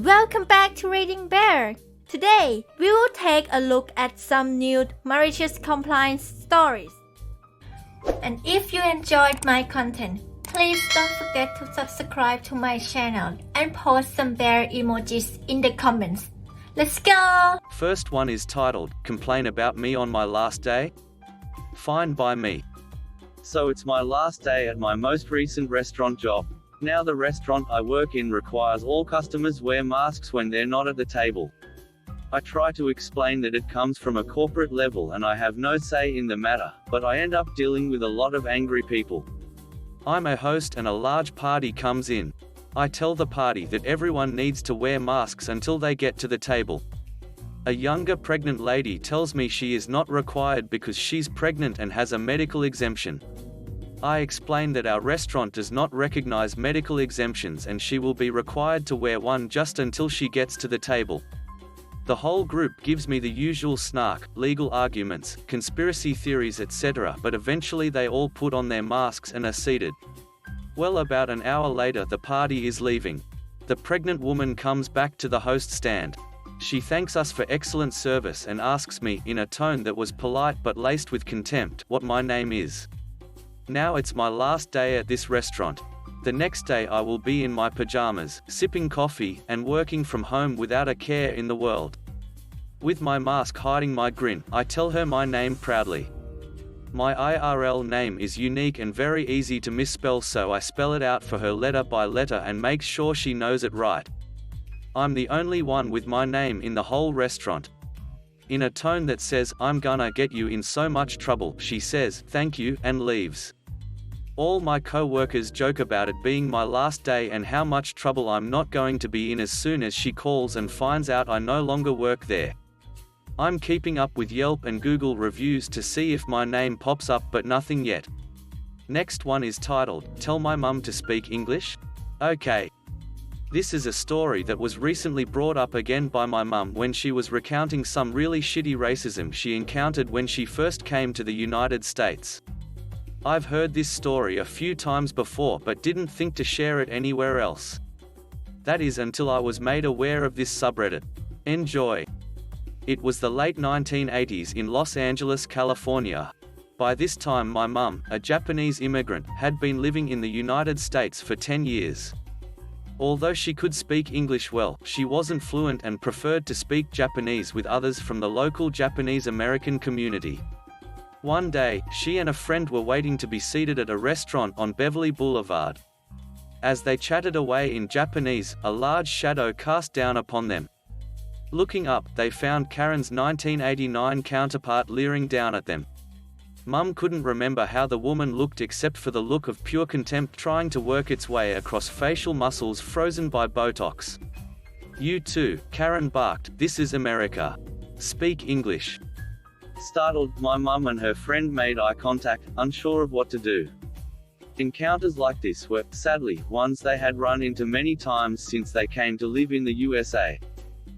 Welcome back to Reading Bear. Today, we will take a look at some new malicious compliance stories. And if you enjoyed my content, please don't forget to subscribe to my channel and post some bear emojis in the comments. Let's go! First one is titled, Complain About Me on My Last Day? Fine by me. So it's my last day at my most recent restaurant job. Now the restaurant I work in requires all customers wear masks when they're not at the table. I try to explain that it comes from a corporate level and I have no say in the matter, but I end up dealing with a lot of angry people. I'm a host and a large party comes in. I tell the party that everyone needs to wear masks until they get to the table. A younger pregnant lady tells me she is not required because she's pregnant and has a medical exemption. I explain that our restaurant does not recognize medical exemptions and she will be required to wear one just until she gets to the table. The whole group gives me the usual snark, legal arguments, conspiracy theories etc., but eventually they all put on their masks and are seated. Well, about an hour later the party is leaving. The pregnant woman comes back to the host stand. She thanks us for excellent service and asks me, in a tone that was polite but laced with contempt, what my name is. Now it's my last day at this restaurant. The next day I will be in my pajamas, sipping coffee, and working from home without a care in the world. With my mask hiding my grin, I tell her my name proudly. My IRL name is unique and very easy to misspell, so I spell it out for her letter by letter and make sure she knows it right. I'm the only one with my name in the whole restaurant. In a tone that says, I'm gonna get you in so much trouble, she says, thank you, and leaves. All my co-workers joke about it being my last day and how much trouble I'm not going to be in as soon as she calls and finds out I no longer work there. I'm keeping up with Yelp and Google reviews to see if my name pops up, but nothing yet. Next one is titled, Tell My Mum to Speak English? Okay. This is a story that was recently brought up again by my mum when she was recounting some really shitty racism she encountered when she first came to the United States. I've heard this story a few times before but didn't think to share it anywhere else. That is until I was made aware of this subreddit. Enjoy. It was the late 1980s in Los Angeles, California. By this time my mum, a Japanese immigrant, had been living in the United States for 10 years. Although she could speak English well, she wasn't fluent and preferred to speak Japanese with others from the local Japanese American community. One day, she and a friend were waiting to be seated at a restaurant on Beverly Boulevard. As they chatted away in Japanese, a large shadow cast down upon them. Looking up, they found Karen's 1989 counterpart leering down at them. Mum couldn't remember how the woman looked except for the look of pure contempt trying to work its way across facial muscles frozen by Botox. You too, Karen barked, this is America. Speak English. Startled, my mum and her friend made eye contact, unsure of what to do. Encounters like this were, sadly, ones they had run into many times since they came to live in the USA.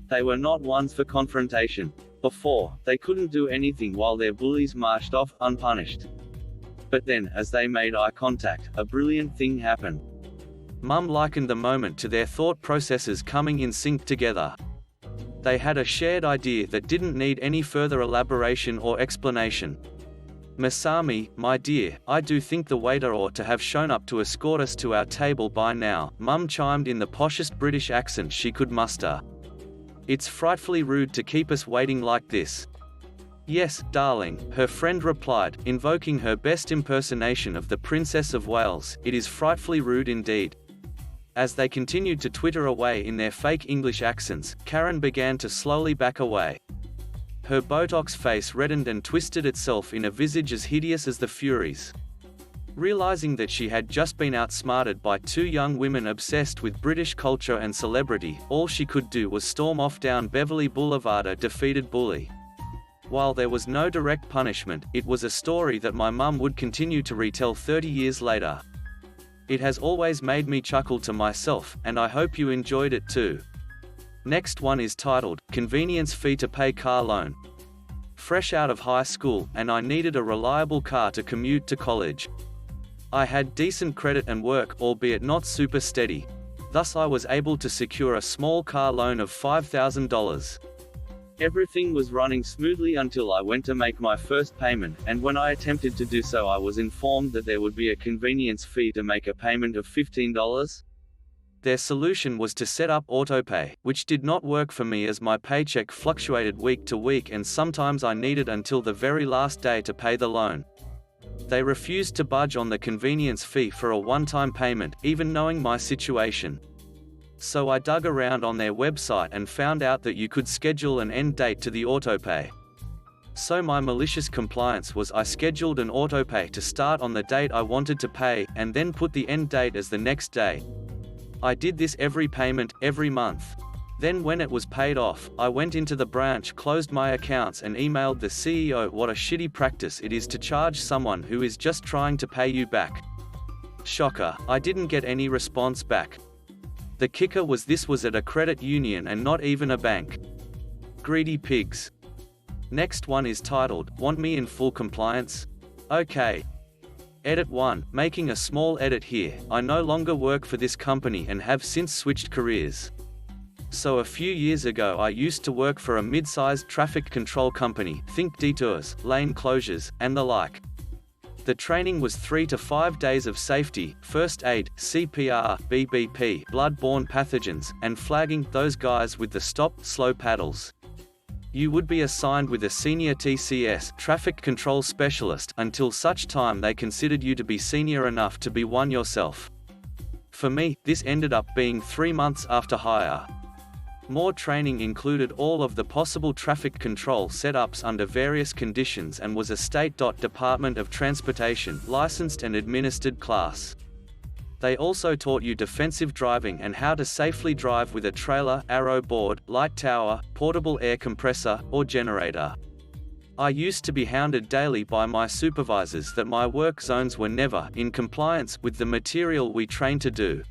They were not ones for confrontation. Before, they couldn't do anything while their bullies marched off, unpunished. But then, as they made eye contact, a brilliant thing happened. Mum likened the moment to their thought processes coming in sync together. They had a shared idea that didn't need any further elaboration or explanation. Masami, my dear, I do think the waiter ought to have shown up to escort us to our table by now, Mum chimed in the poshest British accent she could muster. It's frightfully rude to keep us waiting like this. Yes, darling, her friend replied, invoking her best impersonation of the Princess of Wales, it is frightfully rude indeed. As they continued to twitter away in their fake English accents, Karen began to slowly back away. Her Botox face reddened and twisted itself in a visage as hideous as the Furies. Realizing that she had just been outsmarted by two young women obsessed with British culture and celebrity, all she could do was storm off down Beverly Boulevard, a defeated bully. While there was no direct punishment, it was a story that my mum would continue to retell 30 years later. It has always made me chuckle to myself, and I hope you enjoyed it too. Next one is titled, Convenience Fee to Pay Car Loan. Fresh out of high school, and I needed a reliable car to commute to college. I had decent credit and work, albeit not super steady. Thus I was able to secure a small car loan of $5,000. Everything was running smoothly until I went to make my first payment, and when I attempted to do so I was informed that there would be a convenience fee to make a payment of $15. Their solution was to set up autopay, which did not work for me as my paycheck fluctuated week to week and sometimes I needed until the very last day to pay the loan. They refused to budge on the convenience fee for a one-time payment, even knowing my situation. So I dug around on their website and found out that you could schedule an end date to the autopay. So my malicious compliance was I scheduled an autopay to start on the date I wanted to pay, and then put the end date as the next day. I did this every payment, every month. Then when it was paid off, I went into the branch, closed my accounts and emailed the CEO what a shitty practice it is to charge someone who is just trying to pay you back. Shocker, I didn't get any response back. The kicker was this was at a credit union and not even a bank. Greedy pigs. Next one is titled, Want Me in Full Compliance? Okay. Edit 1, making a small edit here. I no longer work for this company and have since switched careers. So a few years ago I used to work for a mid-sized traffic control company, think detours, lane closures, and the like. The training was 3 to 5 days of safety, first aid, CPR, BBP, blood-borne pathogens, and flagging those guys with the stop, slow paddles. You would be assigned with a senior TCS, traffic control specialist, until such time they considered you to be senior enough to be one yourself. For me, this ended up being 3 months after hire. More training included all of the possible traffic control setups under various conditions and was a State Department of Transportation licensed and administered class. They also taught you defensive driving and how to safely drive with a trailer, arrow board, light tower, portable air compressor, or generator. I used to be hounded daily by my supervisors that my work zones were never in compliance with the material we trained to do.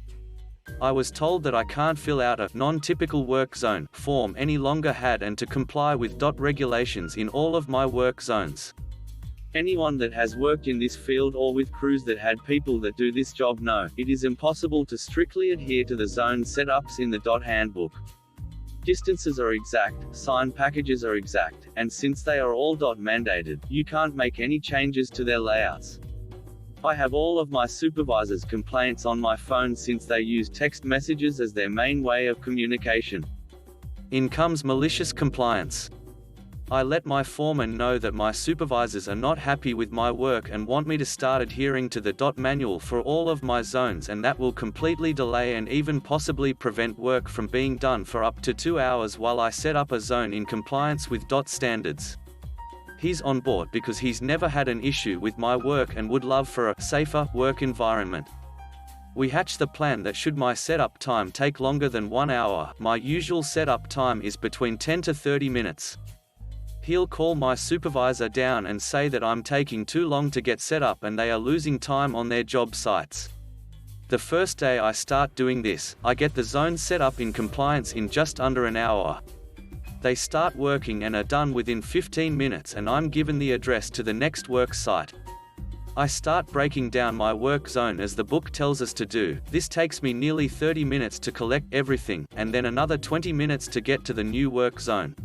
I was told that I can't fill out a non-typical work zone form any longer and to comply with regulations in all of my work zones. Anyone that has worked in this field or with crews that had people that do this job know, it is impossible to strictly adhere to the zone setups in the handbook. Distances are exact, sign packages are exact, and since they are all mandated, you can't make any changes to their layouts. I have all of my supervisors' complaints on my phone since they use text messages as their main way of communication. In comes malicious compliance. I let my foreman know that my supervisors are not happy with my work and want me to start adhering to the manual for all of my zones, and that will completely delay and even possibly prevent work from being done for up to 2 hours while I set up a zone in compliance with standards. He's on board because he's never had an issue with my work and would love for a safer work environment. We hatched the plan that should my setup time take longer than 1 hour, my usual setup time is between 10 to 30 minutes. He'll call my supervisor down and say that I'm taking too long to get set up and they are losing time on their job sites. The first day I start doing this, I get the zone set up in compliance in just under an hour. They start working and are done within 15 minutes and I'm given the address to the next work site. I start breaking down my work zone as the book tells us to do. This takes me nearly 30 minutes to collect everything, and then another 20 minutes to get to the new work zone.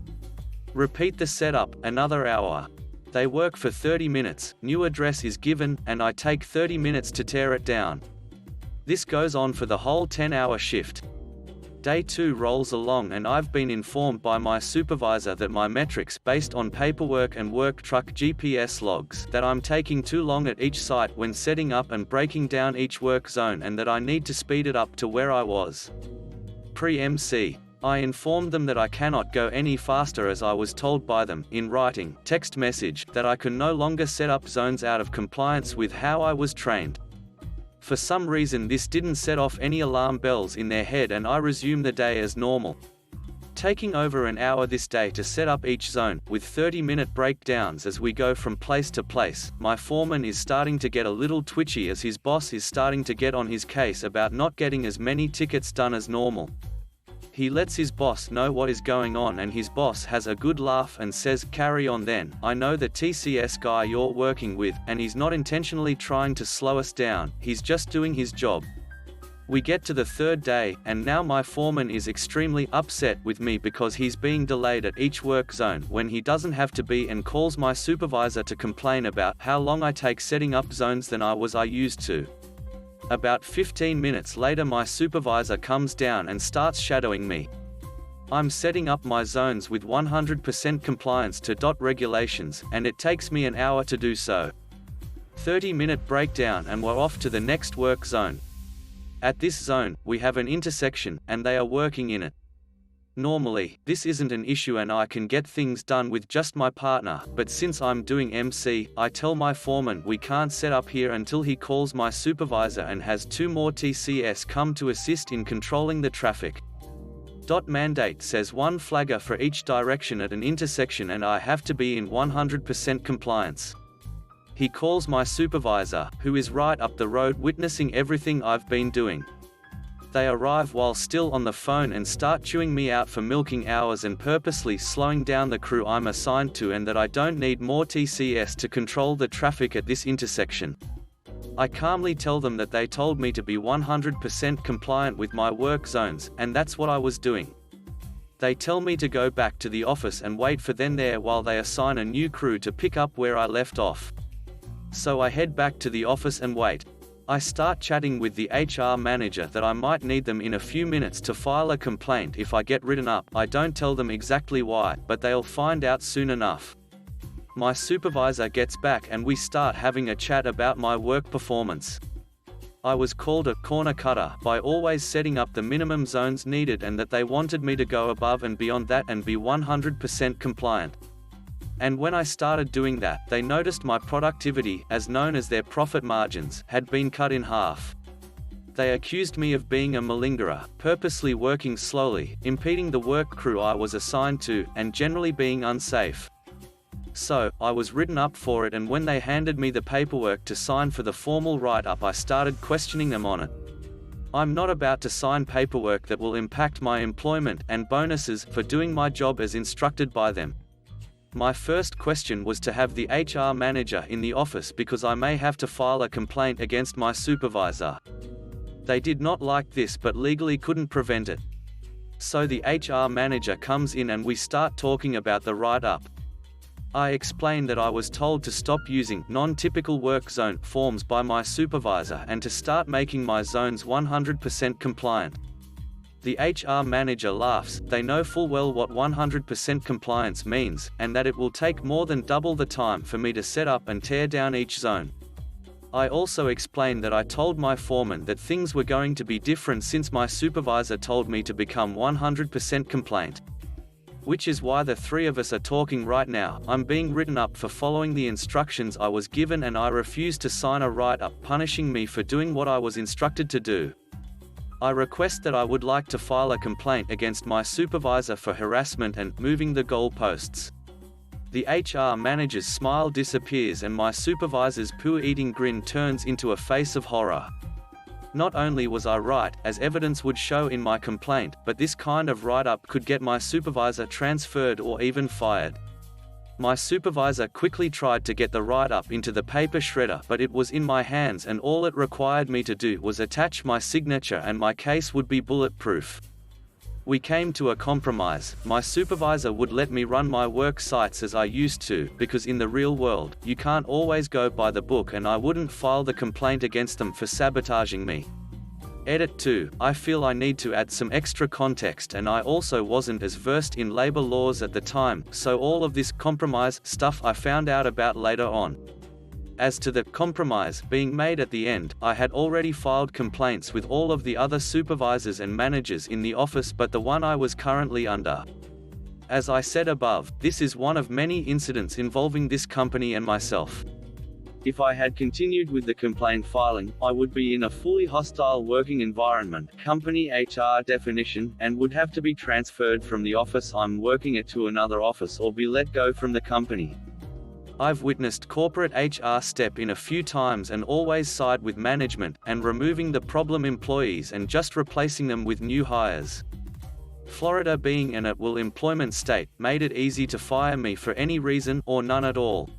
Repeat the setup, another hour. They work for 30 minutes, new address is given, and I take 30 minutes to tear it down. This goes on for the whole 10-hour shift. Day 2 rolls along and I've been informed by my supervisor that my metrics based on paperwork and work truck GPS logs that I'm taking too long at each site when setting up and breaking down each work zone and that I need to speed it up to where I was pre-MC. I informed them that I cannot go any faster as I was told by them, in writing, text message, that I can no longer set up zones out of compliance with how I was trained. For some reason this didn't set off any alarm bells in their head and I resumed the day as normal. Taking over an hour this day to set up each zone, with 30-minute breakdowns as we go from place to place, my foreman is starting to get a little twitchy as his boss is starting to get on his case about not getting as many tickets done as normal. He lets his boss know what is going on and his boss has a good laugh and says, "Carry on then, I know the TCS guy you're working with, and he's not intentionally trying to slow us down, he's just doing his job." We get to the third day, and now my foreman is extremely upset with me because he's being delayed at each work zone when he doesn't have to be, and calls my supervisor to complain about how long I take setting up zones than I used to. About 15 minutes later, my supervisor comes down and starts shadowing me. I'm setting up my zones with 100% compliance to DOT regulations, and it takes me an hour to do so. 30-minute breakdown and we're off to the next work zone. At this zone, we have an intersection, and they are working in it. Normally, this isn't an issue and I can get things done with just my partner, but since I'm doing MC, I tell my foreman we can't set up here until he calls my supervisor and has 2 more TCS come to assist in controlling the traffic. DOT mandate says 1 flagger for each direction at an intersection, and I have to be in 100% compliance. He calls my supervisor, who is right up the road witnessing everything I've been doing. They arrive while still on the phone and start chewing me out for milking hours and purposely slowing down the crew I'm assigned to, and that I don't need more TCS to control the traffic at this intersection. I calmly tell them that they told me to be 100% compliant with my work zones, and that's what I was doing. They tell me to go back to the office and wait for them there while they assign a new crew to pick up where I left off. So I head back to the office and wait. I start chatting with the HR manager that I might need them in a few minutes to file a complaint if I get written up. I don't tell them exactly why, but they'll find out soon enough. My supervisor gets back and we start having a chat about my work performance. I was called a corner cutter by always setting up the minimum zones needed, and that they wanted me to go above and beyond that and be 100% compliant. And when I started doing that, they noticed my productivity, as known as their profit margins, had been cut in half. They accused me of being a malingerer, purposely working slowly, impeding the work crew I was assigned to, and generally being unsafe. So, I was written up for it, and when they handed me the paperwork to sign for the formal write-up, I started questioning them on it. I'm not about to sign paperwork that will impact my employment and bonuses for doing my job as instructed by them. My first question was to have the HR manager in the office because I may have to file a complaint against my supervisor. They did not like this but legally couldn't prevent it. So the HR manager comes in and we start talking about the write-up. I explained that I was told to stop using non-typical work zone forms by my supervisor and to start making my zones 100% compliant. The HR manager laughs. They know full well what 100% compliance means, and that it will take more than double the time for me to set up and tear down each zone. I also explained that I told my foreman that things were going to be different since my supervisor told me to become 100% compliant. Which is why the 3 of us are talking right now. I'm being written up for following the instructions I was given, and I refuse to sign a write-up punishing me for doing what I was instructed to do. I request that I would like to file a complaint against my supervisor for harassment and moving the goalposts. The HR manager's smile disappears and my supervisor's poo-eating grin turns into a face of horror. Not only was I right, as evidence would show in my complaint, but this kind of write-up could get my supervisor transferred or even fired. My supervisor quickly tried to get the write-up into the paper shredder, but it was in my hands and all it required me to do was attach my signature and my case would be bulletproof. We came to a compromise. My supervisor would let me run my work sites as I used to, because in the real world, you can't always go by the book, and I wouldn't file the complaint against them for sabotaging me. Edit 2. I feel I need to add some extra context, and I also wasn't as versed in labor laws at the time, so all of this compromise stuff I found out about later on. As to the compromise being made at the end, I had already filed complaints with all of the other supervisors and managers in the office but the one I was currently under. As I said above, this is one of many incidents involving this company and myself. If I had continued with the complaint filing, I would be in a fully hostile working environment, company HR definition, and would have to be transferred from the office I'm working at to another office or be let go from the company. I've witnessed corporate HR step in a few times and always side with management, and removing the problem employees and just replacing them with new hires. Florida, being an at-will employment state, made it easy to fire me for any reason or none at all.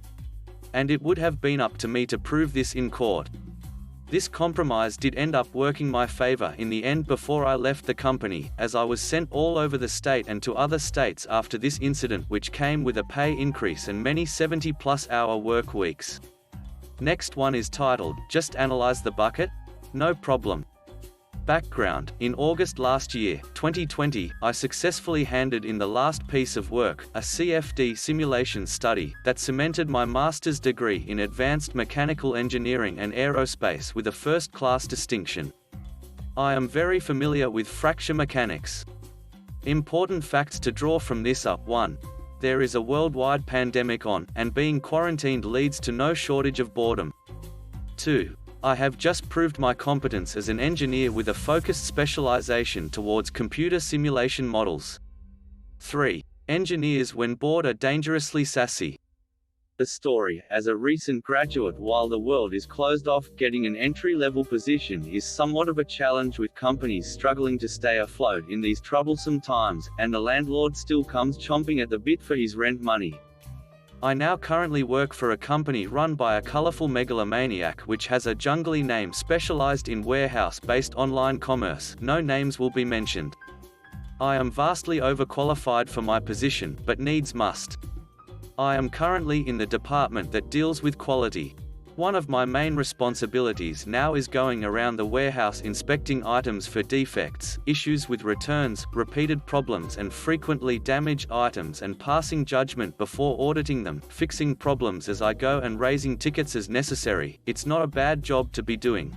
And it would have been up to me to prove this in court. This compromise did end up working my favor in the end before I left the company, as I was sent all over the state and to other states after this incident, which came with a pay increase and many 70+ hour work weeks. Next one is titled, Just Analyze the Bucket? No problem. Background: in August last year, 2020, I successfully handed in the last piece of work, a CFD simulation study, that cemented my master's degree in advanced mechanical engineering and aerospace with a first-class distinction. I am very familiar with fracture mechanics. Important facts to draw from this are: 1. There is a worldwide pandemic on, and being quarantined leads to no shortage of boredom. 2. I have just proved my competence as an engineer with a focused specialization towards computer simulation models. 3. Engineers when bored are dangerously sassy. The story: as a recent graduate, while the world is closed off, getting an entry-level position is somewhat of a challenge, with companies struggling to stay afloat in these troublesome times, and the landlord still comes chomping at the bit for his rent money. I now currently work for a company run by a colorful megalomaniac which has a jungly name specialized in warehouse-based online commerce. No names will be mentioned. I am vastly overqualified for my position, but needs must. I am currently in the department that deals with quality. One of my main responsibilities now is going around the warehouse inspecting items for defects, issues with returns, repeated problems and frequently damaged items, and passing judgment before auditing them, fixing problems as I go and raising tickets as necessary. It's not a bad job to be doing.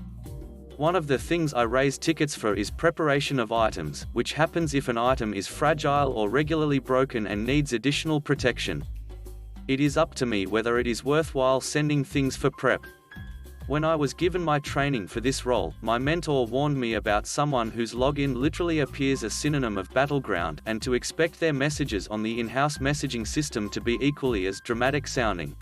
One of the things I raise tickets for is preparation of items, which happens if an item is fragile or regularly broken and needs additional protection. It is up to me whether it is worthwhile sending things for prep. When I was given my training for this role, my mentor warned me about someone whose login literally appears a synonym of battleground, and to expect their messages on the in-house messaging system to be equally as dramatic sounding.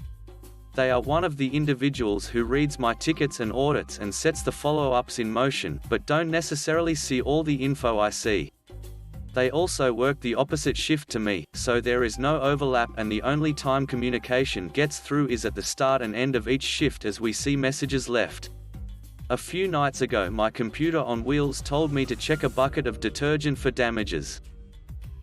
They are one of the individuals who reads my tickets and audits and sets the follow-ups in motion, but don't necessarily see all the info I see. They also work the opposite shift to me, so there is no overlap, and the only time communication gets through is at the start and end of each shift as we see messages left. A few nights ago, my computer on wheels told me to check a bucket of detergent for damages.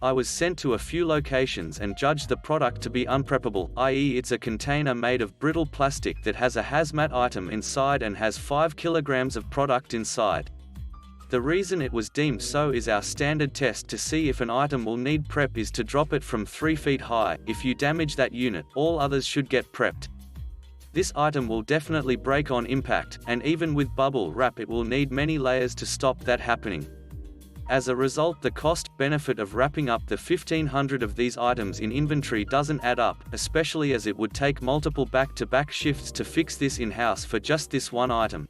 I was sent to a few locations and judged the product to be unpreppable, i.e. it's a container made of brittle plastic that has a hazmat item inside and has 5 kilograms of product inside. The reason it was deemed so is our standard test to see if an item will need prep is to drop it from 3 feet high. If you damage that unit, all others should get prepped. This item will definitely break on impact, and even with bubble wrap it will need many layers to stop that happening. As a result, the cost-benefit of wrapping up the 1,500 of these items in inventory doesn't add up, especially as it would take multiple back-to-back shifts to fix this in-house for just this one item.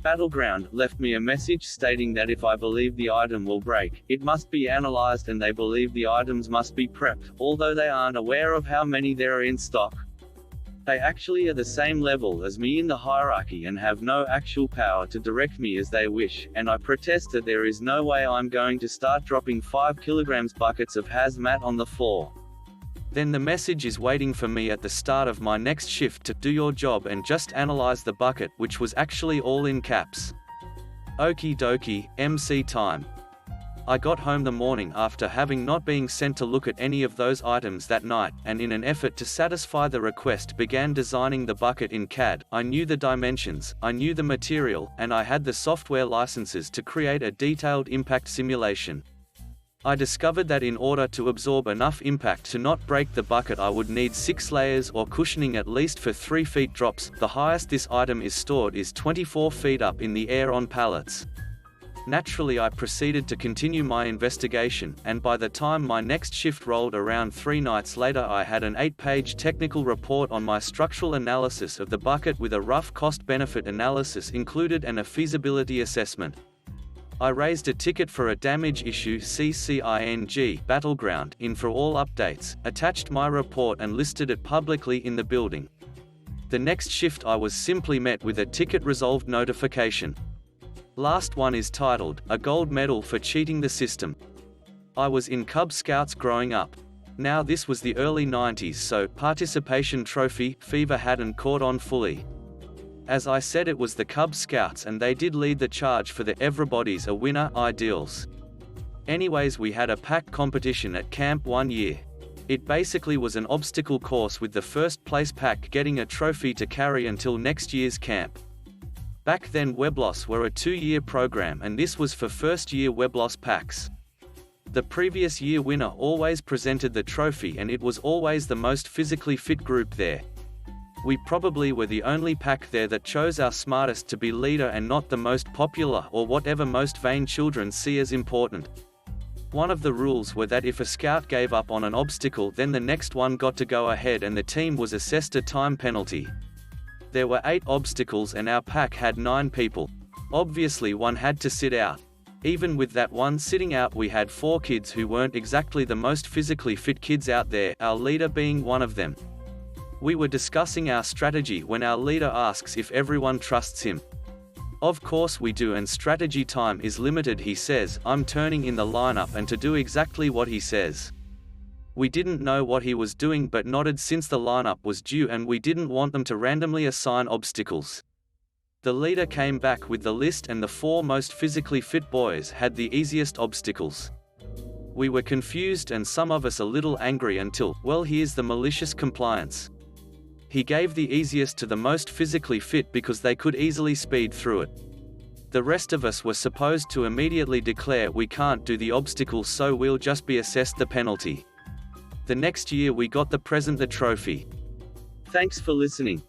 Battleground left me a message stating that if I believe the item will break, it must be analyzed, and they believe the items must be prepped, although they aren't aware of how many there are in stock. They actually are the same level as me in the hierarchy and have no actual power to direct me as they wish, and I protest that there is no way I'm going to start dropping 5 kilograms buckets of hazmat on the floor. Then the message is waiting for me at the start of my next shift to do your job and just analyze the bucket, which was actually all in caps. Okie dokie, MC time. I got home the morning after having not been sent to look at any of those items that night, and in an effort to satisfy the request began designing the bucket in CAD. I knew the dimensions, I knew the material, and I had the software licenses to create a detailed impact simulation. I discovered that in order to absorb enough impact to not break the bucket I would need 6 layers or cushioning at least for 3 feet drops. The highest this item is stored is 24 feet up in the air on pallets. Naturally, I proceeded to continue my investigation, and by the time my next shift rolled around 3 nights later I had an 8-page technical report on my structural analysis of the bucket with a rough cost-benefit analysis included and a feasibility assessment. I raised a ticket for a damage issue CCING Battleground in for all updates, attached my report and listed it publicly in the building. The next shift I was simply met with a ticket resolved notification. Last one is titled, A Gold Medal for Cheating the System. I was in Cub Scouts growing up. Now this was the early 90s, so participation trophy fever hadn't caught on fully. As I said, it was the Cub Scouts and they did lead the charge for the Everybody's a Winner ideals. Anyways, we had a pack competition at camp one year. It basically was an obstacle course with the first place pack getting a trophy to carry until next year's camp. Back then Webloss were a 2-year program and this was for first year Webloss packs. The previous year winner always presented the trophy and it was always the most physically fit group there. We probably were the only pack there that chose our smartest to be leader and not the most popular or whatever most vain children see as important. One of the rules were that if a scout gave up on an obstacle, then the next one got to go ahead and the team was assessed a time penalty. There were 8 obstacles and our pack had 9 people. Obviously one had to sit out. Even with that one sitting out, we had 4 kids who weren't exactly the most physically fit kids out there, our leader being one of them. We were discussing our strategy when our leader asks if everyone trusts him. Of course we do, and strategy time is limited, he says. I'm turning in the lineup and to do exactly what he says. We didn't know what he was doing but nodded since the lineup was due and we didn't want them to randomly assign obstacles. The leader came back with the list and the 4 most physically fit boys had the easiest obstacles. We were confused and some of us a little angry until, well, here's the malicious compliance. He gave the easiest to the most physically fit because they could easily speed through it. The rest of us were supposed to immediately declare we can't do the obstacle, so we'll just be assessed the penalty. The next year we got the present, the trophy. Thanks for listening.